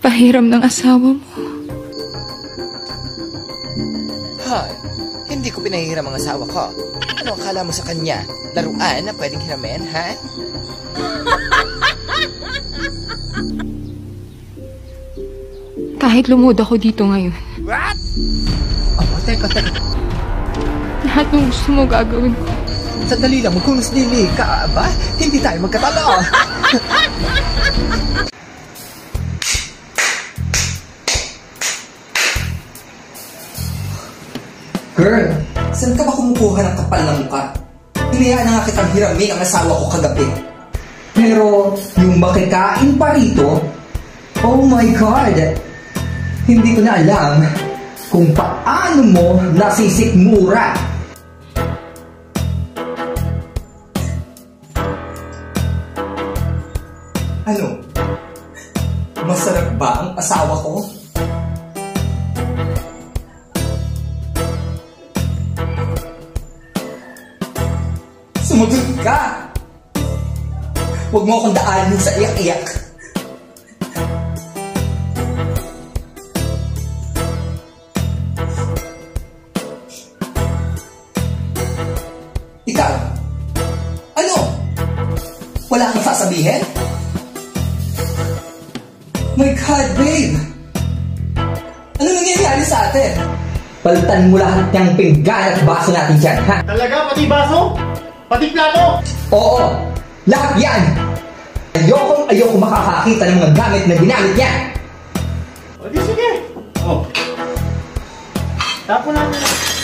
pahiram ng asawa mo. Hoy, hindi ko pinahihiram ang asawa ko. Ano akala mo sa kanya? Laruan na pwedeng hiramin, ha? Kahit lumuod ako dito ngayon, What? Oh, teka. lahat ng gusto mo gagawin ko. Sandali lang, magkulos dili ka, ba? Hindi tayo magkatalo. Girl, saan ka ba kumukuha ng kapal na mukha? Hinayaan na nga kitang hiramin ang asawa ko kagabi. Pero yung makikain pa rito, oh my God! Hindi ko na alam kung paano mo nasisikmura. Ano? Masarap ba ang asawa ko? Sumagot ka! Huwag mo akong daanin sa iyak-iyak. Ikaw, ano? Wala kang sasabihin? My God, babe! Ano nangyayari sa atin? Palitan mo lahat niyang pinggan at baso natin dyan, ha? Talaga? Pati baso? Pati plato? Oo, lahat yan! Ayoko makakakita ng mga gamit na ginamit niya! O di sige. Oh. Tapo natin.